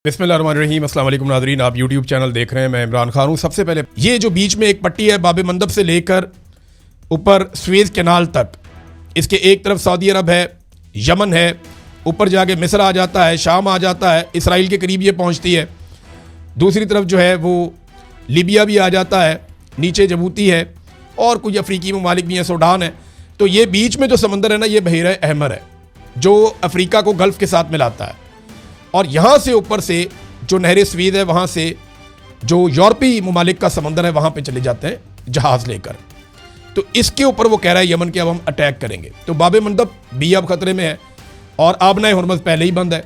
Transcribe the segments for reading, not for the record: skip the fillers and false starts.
बिस्मिल्लाहिर्रहमानिर्रहीम। अस्सलाम वालेकुम नाज़रीन, आप यूट्यूब चैनल देख रहे हैं। मैं इमरान खान हूँ। सबसे पहले ये जो बीच में एक पट्टी है बाब मंदब से लेकर ऊपर स्वेज़ कैनाल तक, इसके एक तरफ सऊदी अरब है, यमन है, ऊपर जाके मिस्र आ जाता है, शाम आ जाता है, इसराइल के करीब ये पहुँचती है। दूसरी तरफ जो है वो लीबिया भी आ जाता है, नीचे जबूती है और कुछ अफ्रीकी ममालिक भी हैं, सूडान है। तो ये बीच में जो समंदर है ना, ये बहीर अहमर है जो अफ्रीका को गल्फ़ के साथ मिलाता है। और यहाँ से ऊपर से जो नहर स्वीद है, वहाँ से जो यूरोपीय ममालिक का समंदर है, वहाँ पे चले जाते हैं जहाज़ लेकर। तो इसके ऊपर वो कह रहा है यमन के अब हम अटैक करेंगे। तो बाब मंदब भी अब ख़तरे में है और आबना हुरमुज़ पहले ही बंद है।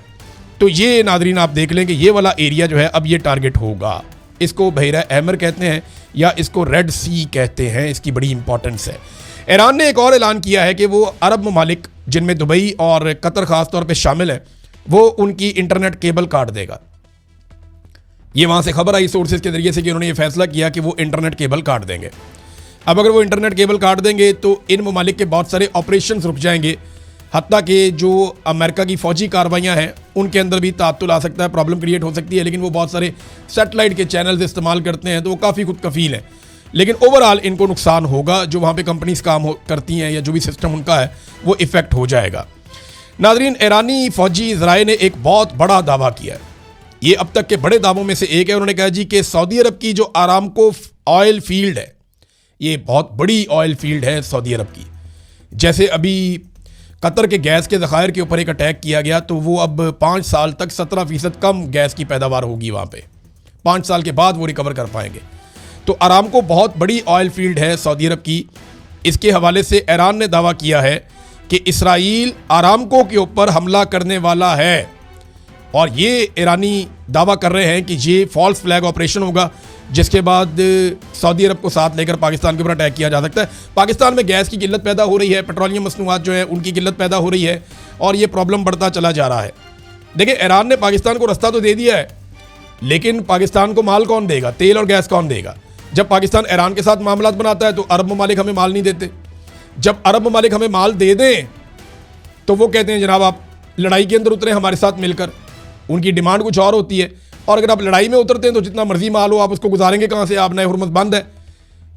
तो ये नादरीन आप देख लें कि ये वाला एरिया जो है अब ये टारगेट होगा। इसको बहीर अहमर कहते हैं या इसको रेड सी कहते हैं, इसकी बड़ी इंपॉर्टेंस है। ईरान ने एक और ऐलान किया है कि वो अरब ममालिक जिनमें दुबई और कतर ख़ास तौर पर शामिल है, वो उनकी इंटरनेट केबल काट देगा। ये वहाँ से खबर आई सोर्सेज के ज़रिए से कि उन्होंने ये फैसला किया कि वो इंटरनेट केबल काट देंगे। अब अगर वो इंटरनेट केबल काट देंगे तो इन ममालिक के बहुत सारे ऑपरेशंस रुक जाएंगे, हत्ता कि जो अमेरिका की फ़ौजी कार्रवाइयाँ हैं उनके अंदर भी तातुल आ सकता है, प्रॉब्लम क्रिएट हो सकती है। लेकिन वो बहुत सारे सेटेलाइट के चैनल्स इस्तेमाल करते हैं, तो वो काफ़ी खुद कफील हैं। लेकिन ओवरऑल इनको नुकसान होगा, जो वहाँ पर कंपनीज काम करती हैं या जो भी सिस्टम उनका है वो इफ़ेक्ट हो जाएगा। नाज़रीन, ईरानी फ़ौजी ज़राए ने एक बहुत बड़ा दावा किया है। ये अब तक के बड़े दावों में से एक है। उन्होंने कहा जी कि सऊदी अरब की जो आरामको ऑयल फील्ड है, ये बहुत बड़ी ऑयल फील्ड है सऊदी अरब की। जैसे अभी कतर के गैस के ज़खायर के ऊपर एक अटैक किया गया, तो वो अब 5 साल तक 17% कम गैस की पैदावार होगी वहाँ पे। 5 साल के बाद वो रिकवर कर पाएंगे। तो आरामको बहुत बड़ी ऑयल फील्ड है सऊदी अरब की। इसके हवाले से ईरान ने दावा किया है कि इसराइल आरामको के ऊपर हमला करने वाला है। और ये ईरानी दावा कर रहे हैं कि ये फॉल्स फ्लैग ऑपरेशन होगा, जिसके बाद सऊदी अरब को साथ लेकर पाकिस्तान के ऊपर अटैक किया जा सकता है। पाकिस्तान में गैस की किल्लत पैदा हो रही है, पेट्रोलियम मसनूआत जो है उनकी किल्लत पैदा हो रही है और ये प्रॉब्लम बढ़ता चला जा रहा है। देखिए, ईरान ने पाकिस्तान को रास्ता तो दे दिया है, लेकिन पाकिस्तान को माल कौन देगा, तेल और गैस कौन देगा? जब पाकिस्तान ईरान के साथ मामला बनाता है तो अरब ममालिक हमें माल नहीं देते। जब अरब ममालिक हमें माल दे दें तो वो कहते हैं जनाब आप लड़ाई के अंदर उतरें हमारे साथ मिलकर। उनकी डिमांड कुछ और होती है। और अगर आप लड़ाई में उतरते हैं तो जितना मर्जी माल हो आप उसको गुजारेंगे कहाँ से? आप नए हुरमुज़ बंद है।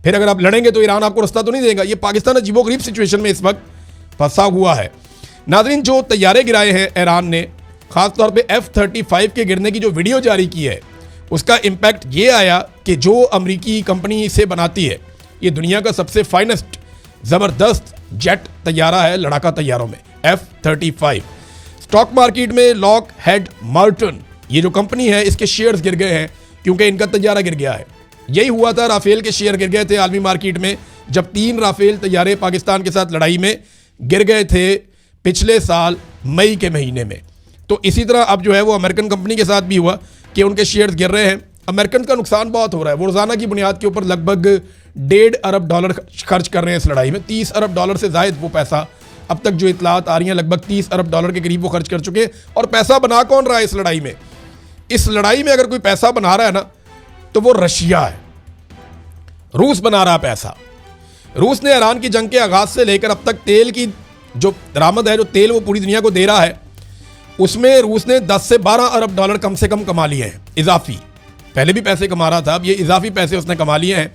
फिर अगर आप लड़ेंगे तो ईरान आपको रास्ता तो नहीं देगा। ये पाकिस्तान अजीबोगरीब सिचुएशन में इस वक्त फंसा हुआ है। नाज़रीन, जो तैयारे गिराए हैं ईरान ने, ख़ासतौर पर F-35 के गिरने की जो वीडियो जारी की है, उसका इम्पैक्ट ये आया कि जो अमरीकी कंपनी इसे बनाती है, ये दुनिया का सबसे फाइनेस्ट ज़बरदस्त जेट तैयारा है लड़ाका तैयारों में, F-35। स्टॉक मार्केट में लॉक हेड मार्टिन ये जो कंपनी है, इसके शेयर्स गिर गए हैं क्योंकि इनका तैयारा गिर गया है। यही हुआ था, राफेल के शेयर गिर गए थे आलमी मार्केट में जब 3 राफेल तैयारे पाकिस्तान के साथ लड़ाई में गिर गए थे पिछले साल मई के महीने में। तो इसी तरह अब जो है वो अमेरिकन कंपनी के साथ भी हुआ कि उनके शेयर्स गिर रहे हैं। अमेरिकन का नुकसान बहुत हो रहा है। वो रोज़ाना की बुनियाद के ऊपर लगभग $1.5 अरब खर्च कर रहे हैं इस लड़ाई में। $30 अरब से ज़ायद वो पैसा, अब तक जो इतलात आ रही हैं, लगभग $30 अरब के करीब वो खर्च कर चुके हैं। और पैसा बना कौन रहा है इस लड़ाई में? इस लड़ाई में अगर कोई पैसा बना रहा है ना, तो वो रशिया है। रूस बना रहा पैसा। रूस ने ईरान की जंग के आगाज़ से लेकर अब तक तेल की जो दरामद है, जो तेल वो पूरी दुनिया को दे रहा है, उसमें रूस ने 10 से 12 अरब डॉलर कम से कम कमा लिए हैं इजाफी। पहले भी पैसे कमा रहा था, अब ये इजाफी पैसे उसने कमा लिए हैं।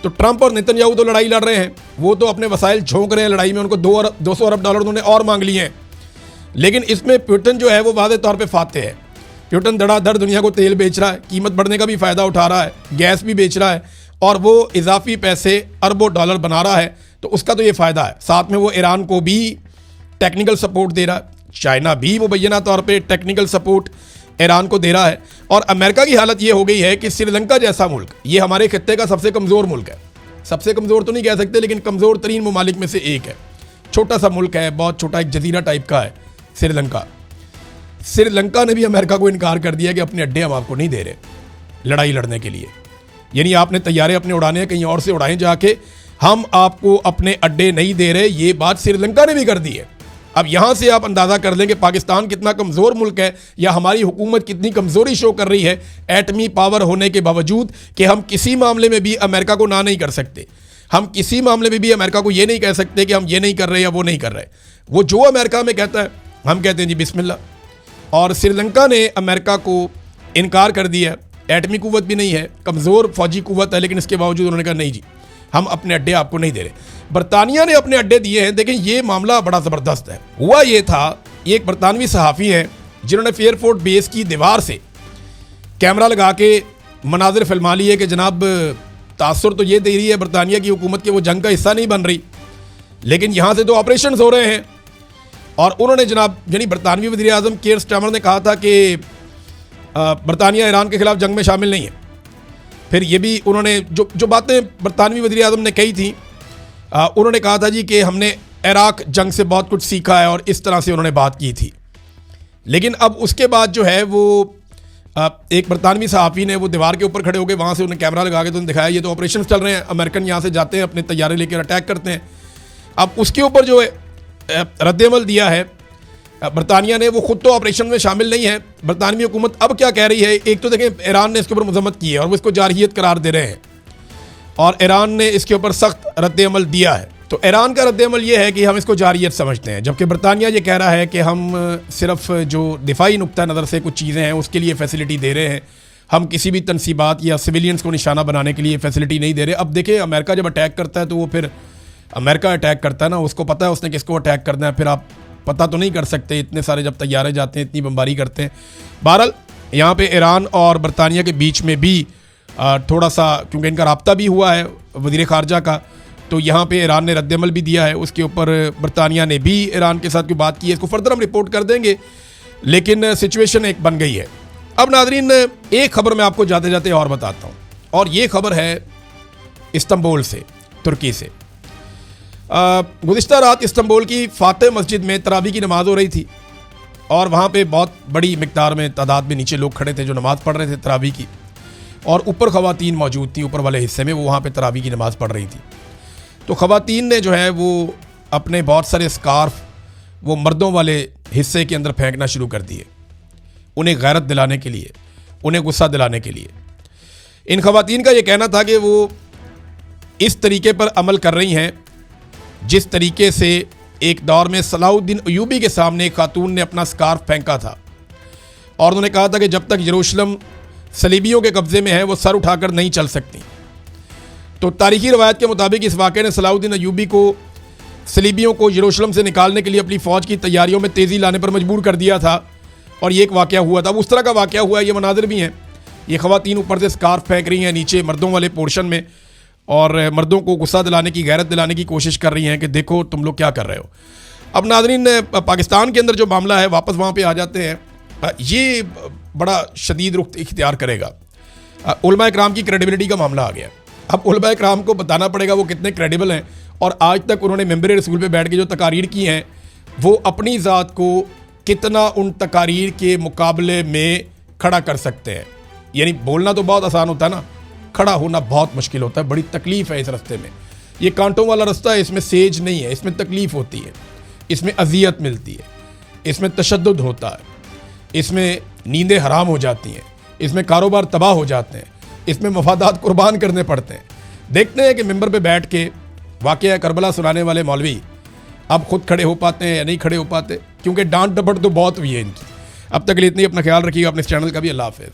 तो ट्रंप और नेतन्याहू तो लड़ाई लड़ रहे हैं, वो तो अपने वसाइल झोंक रहे हैं लड़ाई में। उनको 200 अरब डॉलर उन्होंने और मांग लिए हैं। लेकिन इसमें पुतिन जो है वो वाज़े तौर पे फाते है। पुतिन धड़ाधड़ दुनिया को तेल बेच रहा है, कीमत बढ़ने का भी फ़ायदा उठा रहा है, गैस भी बेच रहा है और वो इजाफी पैसे अरबों डॉलर बना रहा है। तो उसका तो ये फ़ायदा है। साथ में वो ईरान को भी टेक्निकल सपोर्ट दे रहा है। चाइना भी मुबैना तौर पे टेक्निकल सपोर्ट ईरान को दे रहा है। और अमेरिका की हालत ये हो गई है कि श्रीलंका जैसा मुल्क, ये हमारे खित्ते का सबसे कमज़ोर मुल्क है। सबसे कमज़ोर तो नहीं कह सकते, लेकिन कमज़ोर तरीन ममालिक में से एक है। छोटा सा मुल्क है, बहुत छोटा, एक जजीरा टाइप का है श्रीलंका। श्रीलंका ने भी अमेरिका को इनकार कर दिया कि अपने अड्डे हम आपको नहीं दे रहे लड़ाई लड़ने के लिए। यानी आपने तैयारे अपने उड़ाने हैं, कहीं और से उड़ाएं जाके, हम आपको अपने अड्डे नहीं दे रहे। ये बात श्रीलंका ने भी कर दी है। अब यहाँ से आप अंदाज़ा कर लें कि पाकिस्तान कितना कमज़ोर मुल्क है या हमारी हुकूमत कितनी कमज़ोरी शो कर रही है एटमी पावर होने के बावजूद, कि हम किसी मामले में भी अमेरिका को ना नहीं कर सकते। हम किसी मामले में भी अमेरिका को ये नहीं कह सकते कि हम ये नहीं कर रहे या वो नहीं कर रहे। वो जो अमेरिका में कहता है हम कहते हैं जी बिस्मिल्लाह। और श्रीलंका ने अमेरिका को इनकार कर दिया। एटमी कुव्वत भी नहीं है, कमज़ोर फौजी कुव्वत है, लेकिन इसके बावजूद उन्होंने कहा नहीं जी, हम अपने अड्डे आपको नहीं दे रहे। बरतानिया ने अपने अड्डे दिए हैं। देखें, ये मामला बड़ा ज़बरदस्त है। हुआ ये था, ये एक बरतानवी सहाफ़ी हैं जिन्होंने फेयरफोर्ट बेस की दीवार से कैमरा लगा के मनाजिर फिल्मा लिए कि जनाब तासुर तो ये दे रही है बरतानिया की हुकूमत के वो जंग का हिस्सा नहीं बन रही, लेकिन यहाँ से तो ऑपरेशन हो रहे हैं। और उन्होंने जनाब यानी बरतानवी वज़ीर आज़म कीर स्टारमर ने कहा था कि बरतानिया ईरान के ख़िलाफ़ जंग में शामिल नहीं है। फिर ये भी उन्होंने जो बातें बरतानवी वज़ीर आज़म ने कही थी, उन्होंने कहा था जी कि हमने इराक जंग से बहुत कुछ सीखा है, और इस तरह से उन्होंने बात की थी। लेकिन अब उसके बाद जो है वो एक बरतानवी सहाफ़ी ने वो दीवार के ऊपर खड़े होकर वहाँ से उन्हें कैमरा लगा के तो दिखाया ये तो ऑपरेशन चल रहे हैं, अमेरिकन यहाँ से जाते हैं अपने तैयारे लेकर अटैक करते हैं। अब उसके ऊपर जो रद्दअमल दिया है बरतानिया ने, वो खुद तो ऑपरेशन में शामिल नहीं है। बरतानवी हुकूमत अब क्या कह रही है, एक तो देखें ईरान ने इसके ऊपर मजम्मत की है और वो इसको जारहियत करार दे रहे हैं, और ईरान ने इसके ऊपर सख्त रद्दअमल दिया है। तो ईरान का रद्दअमल ये है कि हम इसको जारहियत समझते हैं, जबकि बरतानिया ये कह रहा है कि हम सिर्फ जो दिफाई नुक्ता नज़र से कुछ चीज़ें हैं उसके लिए फैसिलिटी दे रहे हैं, हम किसी भी तनसीबात या सिविलियंस को निशाना बनाने के लिए फैसिलिटी नहीं दे रहे। अब देखिए, अमेरिका जब अटैक करता है तो वो फिर अमेरिका अटैक करता है ना, उसको पता है उसने किसको अटैक करना है, फिर आप पता तो नहीं कर सकते। इतने सारे जब तैयारे जाते हैं, इतनी बमबारी करते हैं। बहरहाल यहाँ पे ईरान और बरतानिया के बीच में भी थोड़ा सा, क्योंकि इनका रब्ता भी हुआ है वज़ीर ख़ारजा का, तो यहाँ पे ईरान ने रद्दअमल भी दिया है। उसके ऊपर बरतानिया ने भी ईरान के साथ कोई बात की है, इसको फर्दर हम रिपोर्ट कर देंगे, लेकिन सिचुएशन एक बन गई है। अब नाज़रीन, एक खबर मैं आपको जाते जाते और बताता हूँ, और ये खबर है इस्तांबुल से, तुर्की से। गुज़िश्ता रात इस्तांबुल की फातेह मस्जिद में तरावी की नमाज़ हो रही थी, और वहाँ पे बहुत बड़ी मिकदार में तादाद में नीचे लोग खड़े थे जो नमाज़ पढ़ रहे थे तरावी की, और ऊपर ख़वातीन मौजूद थी, ऊपर वाले हिस्से में वो वहाँ पे तरावी की नमाज़ पढ़ रही थी। तो ख़वातीन ने जो है वो अपने बहुत सारे स्कार्फ वो मर्दों वाले हिस्से के अंदर फेंकना शुरू कर दिए, उन्हें गैरत दिलाने के लिए, उन्हें गुस्सा दिलाने के लिए। इन ख़वातीन का ये कहना था कि वो इस तरीके पर अमल कर रही हैं जिस तरीके से एक दौर में सलाहुद्दीन अयूबी के सामने एक खातून ने अपना स्कार्फ फेंका था, और उन्होंने कहा था कि जब तक यरूशलेम सलीबियों के कब्ज़े में है वो सर उठाकर नहीं चल सकती। तो तारीखी रवायत के मुताबिक इस वाक़े ने सलाहुद्दीन अयूबी को सलीबियों को यरूशलेम से निकालने के लिए अपनी फ़ौज की तैयारियों में तेज़ी लाने पर मजबूर कर दिया था, और ये एक वाक़या हुआ था। उस तरह का वाक़या हुआ है, ये मनाज़िर भी हैं। ये ख़वातीन ऊपर से स्कार्फ फेंक रही हैं नीचे मर्दों वाले पोर्शन में, और मर्दों को गुस्सा दिलाने की, गैरत दिलाने की कोशिश कर रही हैं कि देखो तुम लोग क्या कर रहे हो। अब नाज़रीन, पाकिस्तान के अंदर जो मामला है, वापस वहाँ पे आ जाते हैं, ये बड़ा शदीद रुख इख्तियार करेगा। उलमा इकराम की क्रेडिबिलिटी का मामला आ गया। अब उलमा इकराम को बताना पड़ेगा वो कितने क्रेडिबल हैं, और आज तक उन्होंने मेंबर रसूल पे बैठ के जो तकारीर की हैं वो अपनी ज़ात को कितना उन तकारीर के मुकाबले में खड़ा कर सकते हैं। यानी बोलना तो बहुत आसान होता है ना, खड़ा होना बहुत मुश्किल होता है, बड़ी तकलीफ़ है इस रास्ते में। ये कांटों वाला रास्ता है, इसमें सेज नहीं है, इसमें तकलीफ़ होती है, इसमें अजियत मिलती है, इसमें तशद्दुद होता है, इसमें नींदें हराम हो जाती हैं, इसमें कारोबार तबाह हो जाते हैं, इसमें मफादात कुर्बान करने पड़ते हैं। देखते हैं कि मिंबर पे बैठ के वाक़या करबला सुनाने वाले मौलवी अब खुद खड़े हो पाते हैं या नहीं खड़े हो पाते, क्योंकि डांट डपट तो बहुत हुई है इनकी। अब तक के लिए इतनी, अपना ख्याल रखिएगा, अपने इस चैनल का भी। अल्लाह हाफ़िज़।